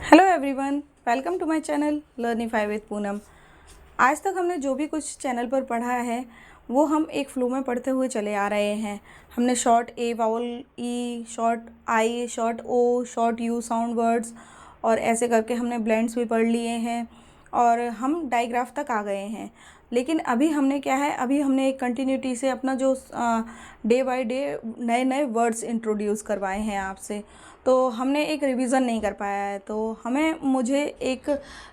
Hello everyone, welcome to my channel Learnify with Poonam. आज तक हमने जो भी कुछ चैनल पर पढ़ा है वो हम एक फ्लो में पढ़ते हुए चले आ रहे हैं। हमने short A vowel E, short I, short O, short U sound words और ऐसे करके हमने ब्लेंड्स भी पढ़ लिए हैं और हम डाइग्राफ तक आ गए हैं। लेकिन अभी हमने क्या है, अभी हमने एक कंटिन्यूटी से अपना जो डे बाय डे नए नए वर्ड्स इंट्रोड्यूस करवाए हैं आपसे, तो हमने एक रिवीजन नहीं कर पाया है। तो मुझे एक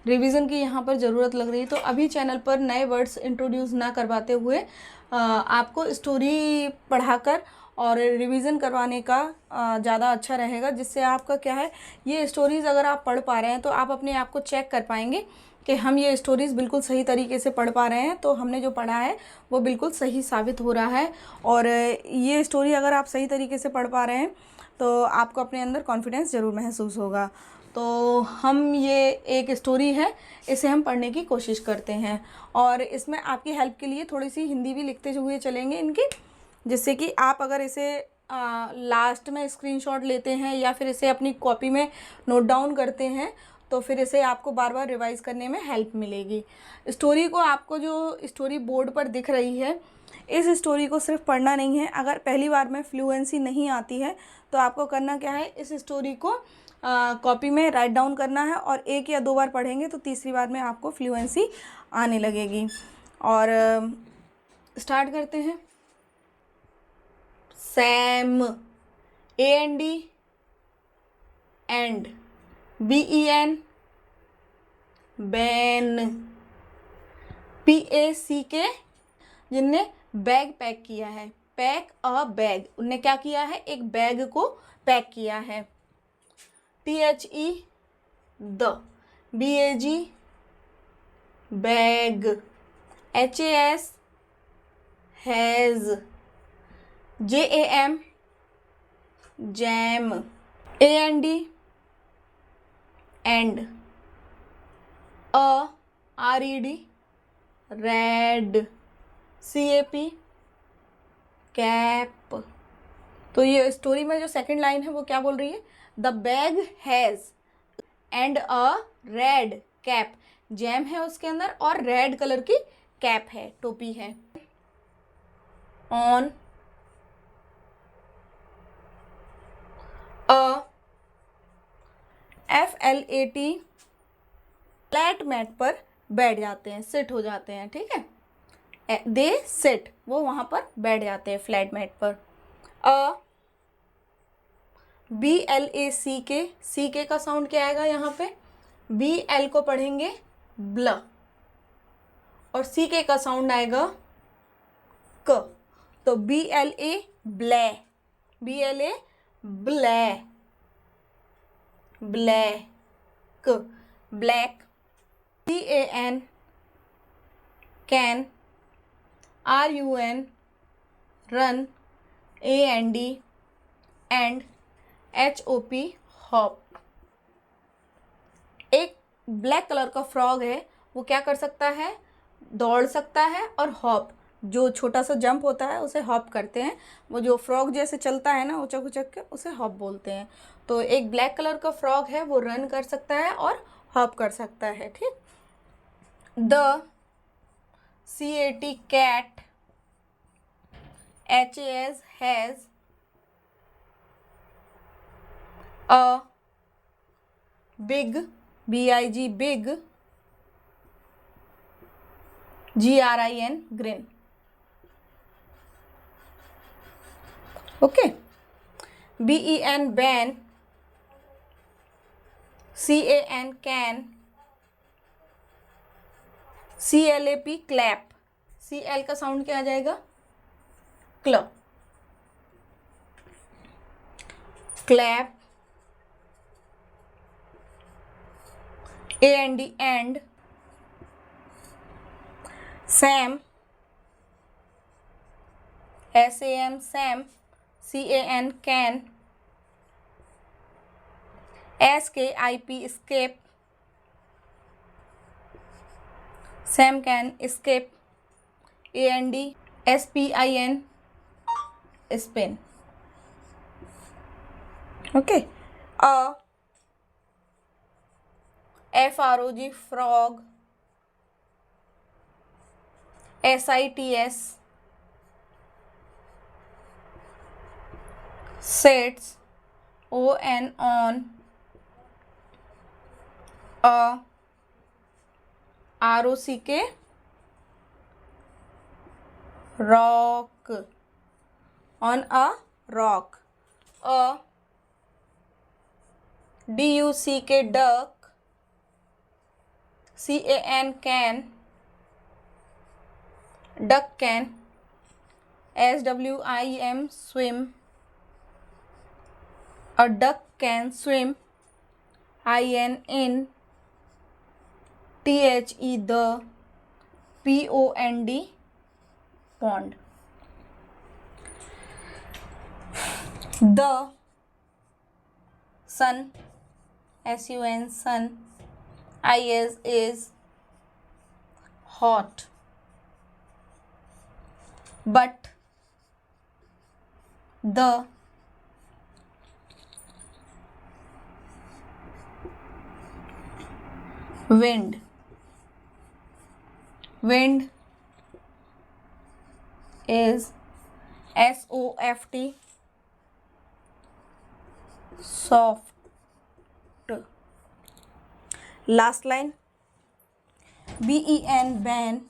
रिवीजन की यहाँ पर ज़रूरत लग रही है। तो अभी चैनल पर नए वर्ड्स इंट्रोड्यूस ना करवाते हुए आपको स्टोरी पढ़ाकर और रिवीजन करवाने का ज़्यादा अच्छा रहेगा, जिससे आपका क्या है, ये स्टोरीज़ अगर आप पढ़ पा रहे हैं तो आप अपने आप को चेक कर पाएंगे कि हम ये स्टोरीज़ बिल्कुल सही तरीके से पढ़ पा रहे हैं, तो हमने जो पढ़ा है वो बिल्कुल सही साबित हो रहा है। और ये स्टोरी अगर आप सही तरीके से पढ़ पा रहे हैं तो आपको अपने अंदर कॉन्फिडेंस ज़रूर महसूस होगा। तो हम ये एक स्टोरी है, इसे हम पढ़ने की कोशिश करते हैं और इसमें आपकी हेल्प के लिए थोड़ी सी हिंदी भी लिखते हुए चलेंगे इनकी, जिससे कि आप अगर इसे लास्ट में स्क्रीनशॉट लेते हैं या फिर इसे अपनी कॉपी में नोट डाउन करते हैं तो फिर इसे आपको बार बार रिवाइज़ करने में हेल्प मिलेगी। स्टोरी को आपको जो स्टोरी बोर्ड पर दिख रही है, इस स्टोरी को सिर्फ पढ़ना नहीं है। अगर पहली बार में फ्लुएंसी नहीं आती है तो आपको करना क्या है, इस स्टोरी को कॉपी में राइट डाउन करना है और एक या दो बार पढ़ेंगे तो तीसरी बार में आपको फ्लुएंसी आने लगेगी। और स्टार्ट करते हैं। Sam, AND, and, BEN, ban, PACK, जिनने बैग पैक किया है, पैक अ बैग, उनने क्या किया है, एक बैग को पैक किया है। THE, the, BAG, bag, HAS, has, JAM, jam, AND, and, RED, red, CAP, cap. तो ये स्टोरी में जो सेकंड लाइन है वो क्या बोल रही है, the bag has and a red cap, jam है उसके अंदर और रेड कलर की कैप है, टोपी है। On a FLAT, flat mat पर बैठ जाते हैं, सिट हो जाते हैं, ठीक है। दे सिट, वो वहां पर बैठ जाते हैं फ्लैट मैट पर। BLACK, CK का साउंड क्या आएगा यहाँ पे, BL को पढ़ेंगे ब्ल और CK का साउंड आएगा क, तो BLA bla, BLA bla, black, black, CAN can, RUN run, AND and, HOP hop. एक ब्लैक कलर का फ्रॉग है, वो क्या कर सकता है, दौड़ सकता है, और हॉप, जो छोटा सा जंप होता है उसे हॉप करते हैं। वो जो फ्रॉग जैसे चलता है ना उचक उचक के, उसे हॉप बोलते हैं। तो एक ब्लैक कलर का फ्रॉग है, वो रन कर सकता है और हॉप कर सकता है, ठीक। The CAT cat, HAS has, a big, BIG big, GRIN grin. Okay. BEN Ben, CAN can, CLAP clap, CL का साउंड क्या आ जाएगा, क्ल, clap, AND and, Sam, SAM Sam, CAN can, SKIP skip, Sam can skip, AND SPIN spin. Okay. FROG frog, SITS sits, ON on, ROCK rock, on a rock, DUCK duck, CAN can, duck can, SWIM swim, a duck can swim, IN in, THE the, POND pond. The sun, SUN sun, is hot, but the wind is SOFT soft. Last line, BEN ban,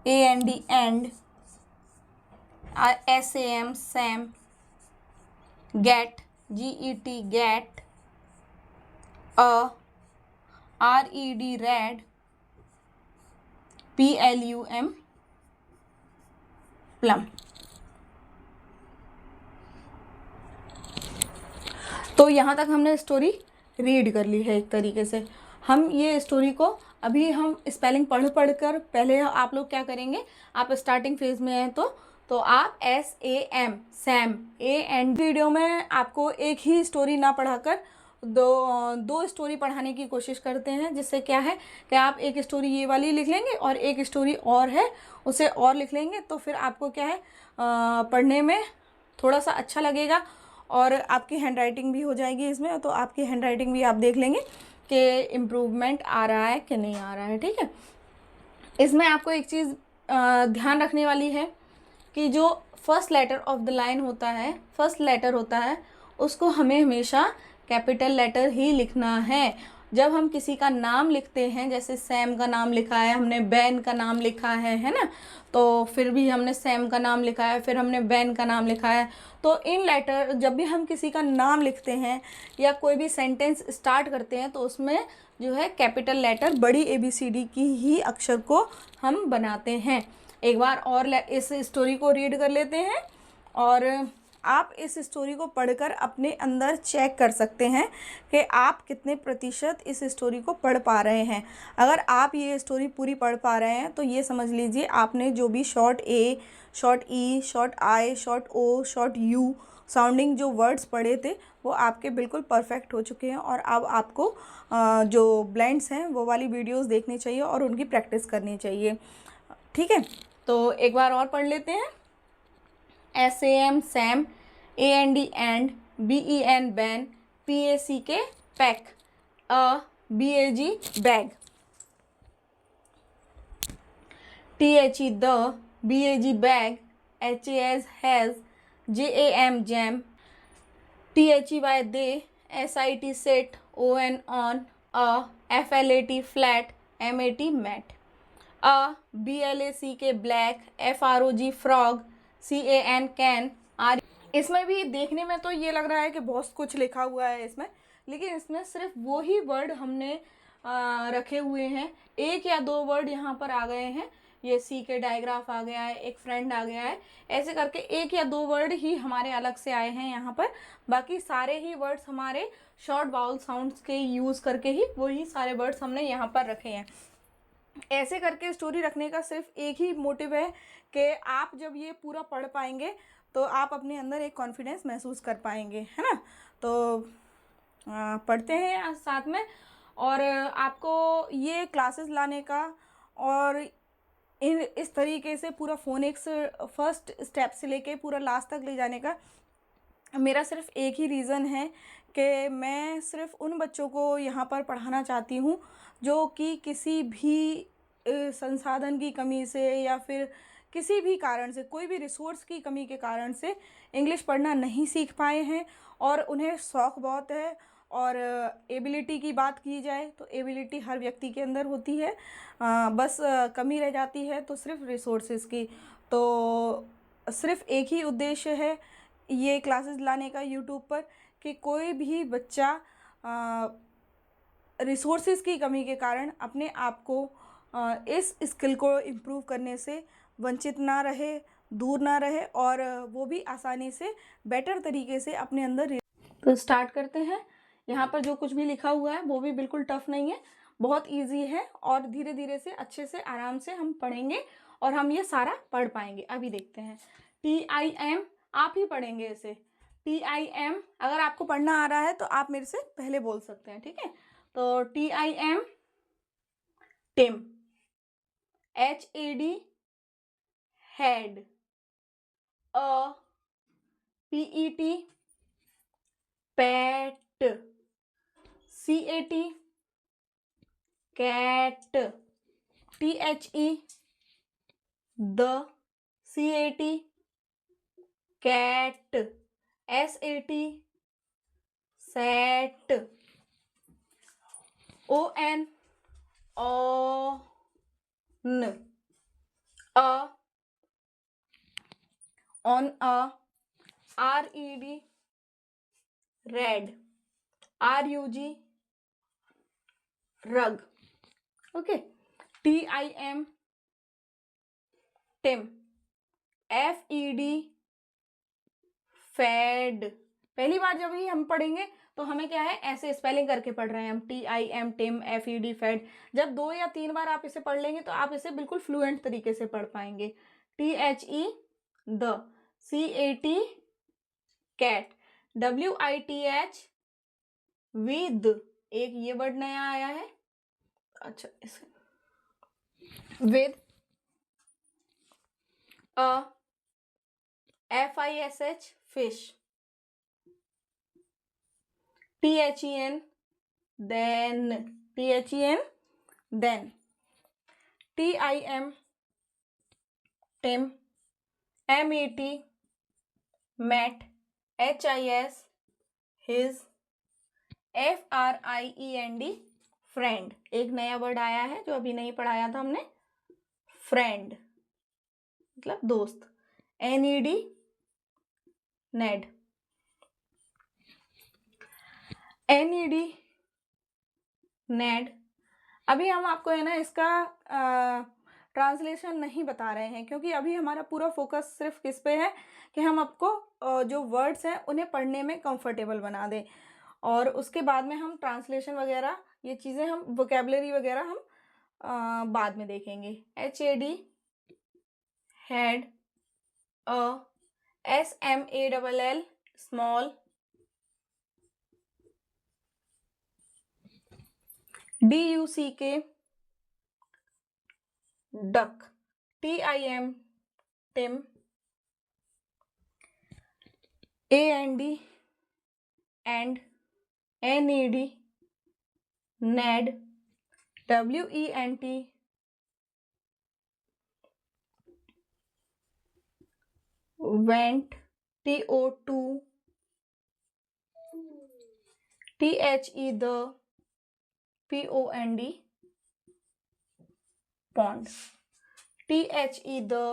AND and, SAM sam, get, GET get, RED red, PLUM plum. तो यहाँ तक हमने story read कर ली है एक तरीके से। हम ये स्टोरी को अभी हम स्पेलिंग पढ़ कर पहले आप लोग क्या करेंगे, आप स्टार्टिंग फेज में हैं तो आप SAM सैम AND वीडियो में आपको एक ही स्टोरी ना पढ़ाकर दो स्टोरी पढ़ाने की कोशिश करते हैं, जिससे क्या है कि आप एक स्टोरी ये वाली लिख लेंगे और एक स्टोरी और है उसे और लिख लेंगे, तो फिर आपको क्या है पढ़ने में थोड़ा सा अच्छा लगेगा और आपकी हैंडराइटिंग भी हो जाएगी इसमें। तो आपकी हैंडराइटिंग भी आप देख लेंगे कि इम्प्रूवमेंट आ रहा है कि नहीं आ रहा है। ठीक है, इसमें आपको एक चीज़ ध्यान रखने वाली है कि जो first letter of the line होता है, फर्स्ट लेटर होता है, उसको हमें हमेशा कैपिटल लेटर ही लिखना है। जब हम किसी का नाम लिखते हैं, जैसे सैम का नाम लिखा है, हमने बैन का नाम लिखा है ना, तो फिर भी हमने सैम का नाम लिखा है, फिर हमने बैन का नाम लिखा है, तो इन लेटर जब भी हम किसी का नाम लिखते हैं या कोई भी सेंटेंस स्टार्ट करते हैं तो उसमें जो है कैपिटल लेटर बड़ी ABCD की ही अक्षर को हम बनाते हैं। एक बार और इस स्टोरी को रीड कर लेते हैं और आप इस स्टोरी को पढ़कर अपने अंदर चेक कर सकते हैं कि आप कितने प्रतिशत इस स्टोरी को पढ़ पा रहे हैं। अगर आप ये स्टोरी पूरी पढ़ पा रहे हैं तो ये समझ लीजिए आपने जो भी short A, short E, short I, short O, short U sounding जो वर्ड्स पढ़े थे वो आपके बिल्कुल परफेक्ट हो चुके हैं। और अब आपको जो ब्लेंड्स हैं वो वाली वीडियोस देखनी चाहिए और उनकी प्रैक्टिस करनी चाहिए। ठीक है, तो एक बार और पढ़ लेते हैं। SAM Sam, AND and, BEN ban, PACK pack, BAG bag, THE the, BAG bag, HAS has, JAM jam, THEY they, SIT sit, ON on, FLAT flat, MAT mat, BLACK black, FROG frog, CAN can, R। इसमें भी देखने में तो ये लग रहा है कि बहुत कुछ लिखा हुआ है इसमें, लेकिन इसमें सिर्फ वो ही वर्ड हमने रखे हुए हैं। एक या दो वर्ड यहाँ पर आ गए हैं, ये सी के डायग्राफ आ गया है, एक फ्रेंड आ गया है, ऐसे करके एक या दो वर्ड ही हमारे अलग से आए हैं यहाँ पर। बाकी सारे ही वर्ड्स हमारे शॉर्ट वाउल साउंड्स के यूज़ करके ही वही सारे वर्ड्स हमने यहाँ पर रखे हैं। ऐसे करके स्टोरी रखने का सिर्फ एक ही मोटिव है कि आप जब ये पूरा पढ़ पाएंगे तो आप अपने अंदर एक कॉन्फिडेंस महसूस कर पाएंगे, है ना। तो पढ़ते हैं साथ में, और आपको ये क्लासेस लाने का और इस तरीके से पूरा फोनिक्स फर्स्ट स्टेप से लेके पूरा लास्ट तक ले जाने का मेरा सिर्फ एक ही रीज़न है कि मैं सिर्फ उन बच्चों को यहाँ पर पढ़ाना चाहती हूँ जो कि किसी भी संसाधन की कमी से या फिर किसी भी कारण से, कोई भी रिसोर्स की कमी के कारण से इंग्लिश पढ़ना नहीं सीख पाए हैं और उन्हें शौक़ बहुत है। और एबिलिटी की बात की जाए तो एबिलिटी हर व्यक्ति के अंदर होती है, बस कमी रह जाती है तो सिर्फ रिसोर्सेज की। तो सिर्फ एक ही उद्देश्य है ये क्लासेस लाने का यूट्यूब पर कि कोई भी बच्चा रिसोर्सेज की कमी के कारण अपने आप को इस स्किल को इम्प्रूव करने से वंचित ना रहे, दूर ना रहे और वो भी आसानी से बेटर तरीके से अपने अंदर। तो स्टार्ट करते हैं। यहाँ पर जो कुछ भी लिखा हुआ है वो भी बिल्कुल टफ नहीं है, बहुत इजी है और धीरे धीरे से अच्छे से आराम से हम पढ़ेंगे और हम ये सारा पढ़ पाएंगे। अभी देखते हैं TIM, आप ही पढ़ेंगे इसे। TIM अगर आपको पढ़ना आ रहा है तो आप मेरे से पहले बोल सकते हैं, ठीक है। तो TIM, Tim, HAD, had, PET, pet, CAT, cat, THE, the, CAT, cat, SAT, sat, ON, on, on, RED, red, RUG, rug. Okay. TIM, Tim, FED, fed. पहली बार जब ही हम पढ़ेंगे तो हमें क्या है, ऐसे स्पेलिंग करके पढ़ रहे हैं हम, TIM, टिम, FED, फैड। जब 2 या 3 बार आप इसे पढ़ लेंगे तो आप इसे बिल्कुल फ्लुएंट तरीके से पढ़ पाएंगे। THE, the, CAT, cat, WITH, with, एक ये वर्ड नया आया है, अच्छा इसे, with, FISH, fish, THEN, then, THEN, then, TIM, Tim, MET, met, HIS, his, FRIEND, friend. एक नया वर्ड आया है जो अभी नहीं पढ़ाया था हमने, फ्रेंड मतलब दोस्त। NED, नेड, NED, नेड। अभी हम आपको है ना इसका ट्रांसलेशन नहीं बता रहे हैं क्योंकि अभी हमारा पूरा फोकस सिर्फ किस पे है कि हम आपको जो वर्ड्स हैं उन्हें पढ़ने में कंफर्टेबल बना दें और उसके बाद में हम ट्रांसलेशन वगैरह ये चीज़ें हम वोकेबलरी वगैरह हम बाद में देखेंगे। HAD, had, SMALL, small, DUCK, duck, TIM, Tim, AND, and, NED, Ned, WENT, went, TO2, THE, the, POND, pond, THE, the,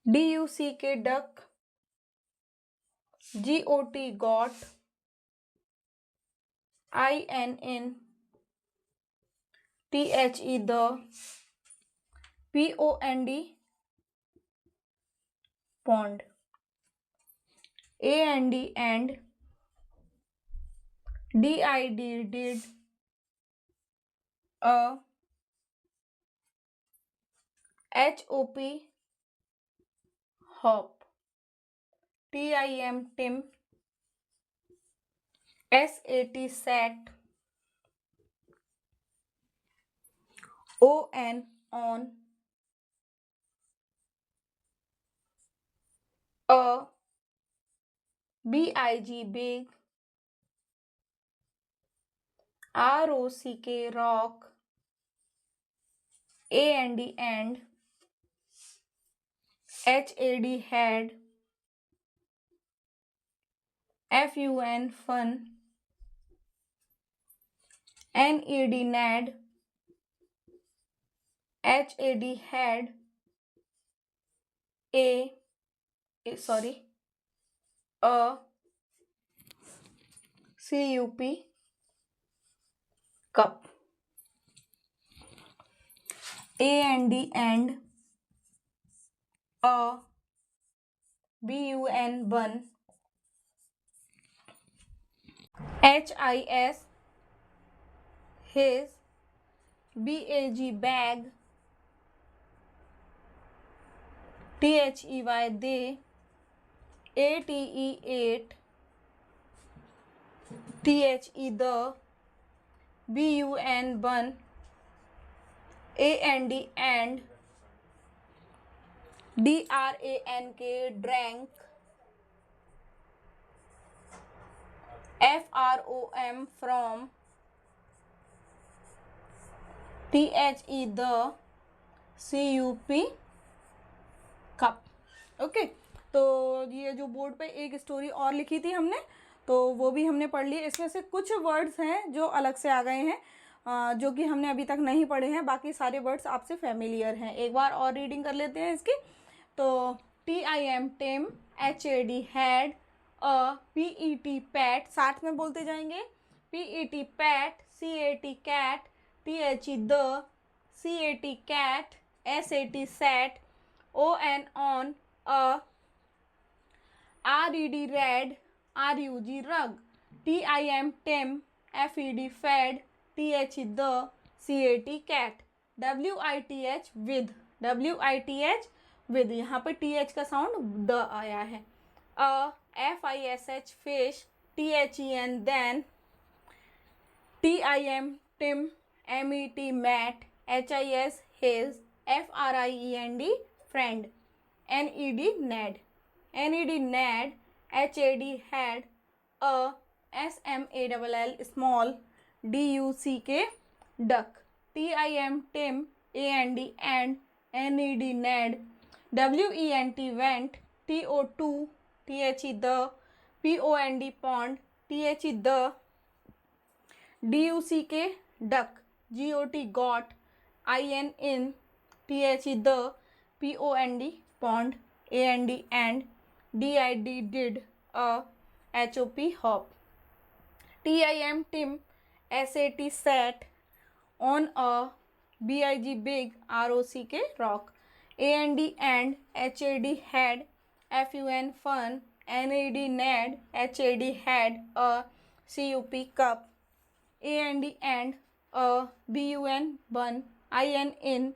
DUCK, duck, GOT, got, INN, THE, the, POND, pond, AND, and, DID, did, HOP, hop, TIM, tim, SAT, sat, ON, on, B-I-G big, R-O-C-K rock, A-N-D and, H-A-D had, F-U-N fun, N-E-D nad, H-A-D had, A C-U-P cup, A-N-D and, B-U-N bun, H-I-S his, B-A-G bag, T-H-E-Y they, A-T-E ate, T-H-E the, B-U-N bun, A-N-D and, D-R-A-N-K drank, F-R-O-M from, T-H-E the, C-U-P cup. Okay, तो ये जो board पे एक story और लिखी थी हमने, तो वो भी हमने पढ़ ली। इसमें से कुछ वर्ड्स हैं जो अलग से आ गए हैं, जो कि हमने अभी तक नहीं पढ़े हैं, बाकी सारे वर्ड्स आपसे फेमिलियर हैं। एक बार और रीडिंग कर लेते हैं इसकी। तो T-I-M Tim, H-A-D had, P-E-T PAT, साथ में बोलते जाएंगे, P-E-T pet, C-A-T cat, T-H-E the, C-A-T cat, S-A-T sat, O-N on, R-E-D red, R-U-G rug, T-I-M Tim, F-E-D fed, T-H-E the, C-A-T cat, W-I-T-H with, W-I-T-H with, यहाँ पे T-H का sound the आया है। F-I-S-H fish, T-H-E-N then, T-I-M Tim, M-E-T Matt, H-I-S his, F-R-I-E-N-D friend, N-E-D Ned, N-E-D Ned, H-A-D had, S-M-A-L-L small, D-U-C-K duck, T-I-M Tim, A-N-D and, N-E-D Ned, W-E-N-T went, T-O-2, T-H-E the, P-O-N-D pond, T-H-E the, D-U-C-K duck, G-O-T got, I-N in, T-H-E the, P-O-N-D pond, A-N-D and, D-I-D did, H-O-P hop, T-I-M Tim, S-A-T sat, on a, B-I-G big, R-O-C-K rock, A-N-D and, H-A-D had, F-U-N fun, N-A-D nad, H-A-D had, a, C-U-P cup, A-N-D and, a, B-U-N bun, I-N in,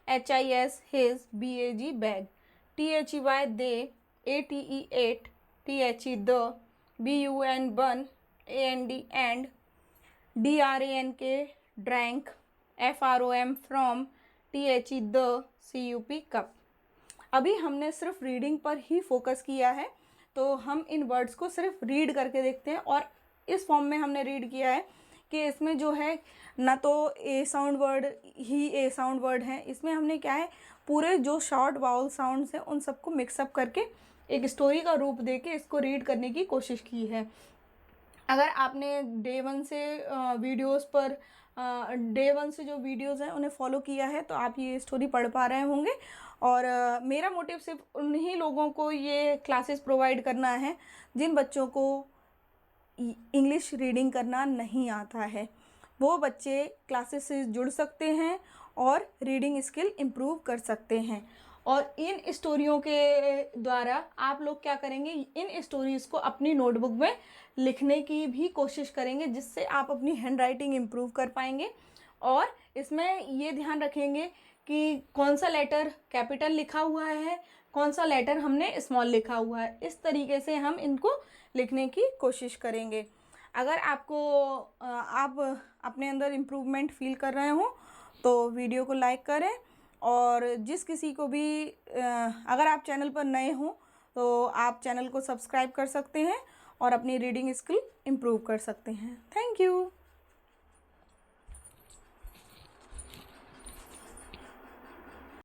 H-I-S his, B-A-G bag, T-H-E-Y they, A-T-E ate, T-H-E the, B-U-N bun, A-N-D and, D-R-A-N-K drank, F-R-O-M from, T-H-E the, C-U-P cup। अभी हमने सिर्फ reading पर ही focus किया है, तो हम इन words को सिर्फ रीड करके देखते हैं। और इस फॉर्म में हमने रीड किया है कि इसमें जो है ना तो ए साउंड वर्ड ही ए साउंड वर्ड हैं, इसमें हमने क्या है पूरे जो शॉर्ट वाउल साउंड्स हैं उन सबको मिक्सअप करके एक स्टोरी का रूप दे के इसको रीड करने की कोशिश की है। अगर आपने डे वन से जो वीडियोस हैं उन्हें फॉलो किया है तो आप ये स्टोरी पढ़ पा रहे होंगे। और मेरा मोटिव सिर्फ उन्हीं लोगों को ये क्लासेस प्रोवाइड करना है जिन बच्चों को इंग्लिश रीडिंग करना नहीं आता है। वो बच्चे क्लासेस से जुड़ सकते हैं और रीडिंग स्किल इम्प्रूव कर सकते हैं। और इन स्टोरियों के द्वारा आप लोग क्या करेंगे, इन स्टोरीज़ को अपनी नोटबुक में लिखने की भी कोशिश करेंगे, जिससे आप अपनी हैंड राइटिंग इम्प्रूव कर पाएंगे। और इसमें ये ध्यान रखेंगे कि कौन सा लेटर कैपिटल लिखा हुआ है, कौन सा लेटर हमने स्मॉल लिखा हुआ है। इस तरीके से हम इनको लिखने की कोशिश करेंगे। अगर आपको आप अपने अंदर इम्प्रूवमेंट फील कर रहे हो तो वीडियो को लाइक करें। और जिस किसी को भी अगर आप चैनल पर नए हो तो आप चैनल को सब्सक्राइब कर सकते हैं और अपनी रीडिंग स्किल इम्प्रूव कर सकते हैं। Thank you.